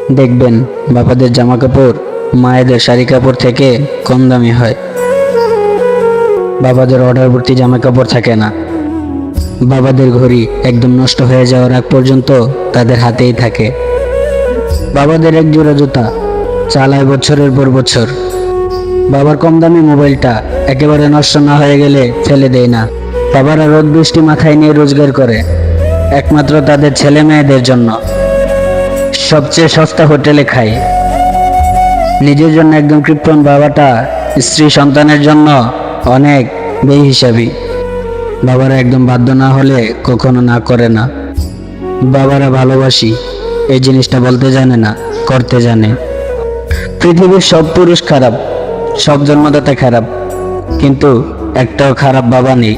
দেখবেন বাবাদের জামা কাপড় মায়েদের শাড়ি কাপড় থেকে কম দামি হয়। বাবাদের অর্ডার ভর্তি জামা কাপড় থাকে না। বাবাদের ঘড়ি একদম নষ্ট হয়ে যাওয়ার আগ পর্যন্ত তাদের হাতেই থাকে। বাবাদের এক জোড়া জুতা চালায় বছরের পর বছর। বাবার কম দামি মোবাইলটা একেবারে নষ্ট না হয়ে গেলে ফেলে দেয় না। বাবারা রোদ বৃষ্টি মাথায় নিয়ে রোজগার করে একমাত্র তাদের ছেলে মেয়েদের জন্য। সবচেয়ে সস্তা হোটেলে খায়। নিজের জন্য একদম কৃপণ বাবাটা স্ত্রী সন্তানের জন্য অনেক বেহিসাবি। বাবারা একদম বাধ্য না হলে কখনো না করে না। বাবারা ভালোবাসি এই জিনিসটা বলতে জানে না, করতে জানে। পৃথিবীর সব পুরুষ খারাপ, সব জন্মদাতা খারাপ, কিন্তু একটাও খারাপ বাবা নেই।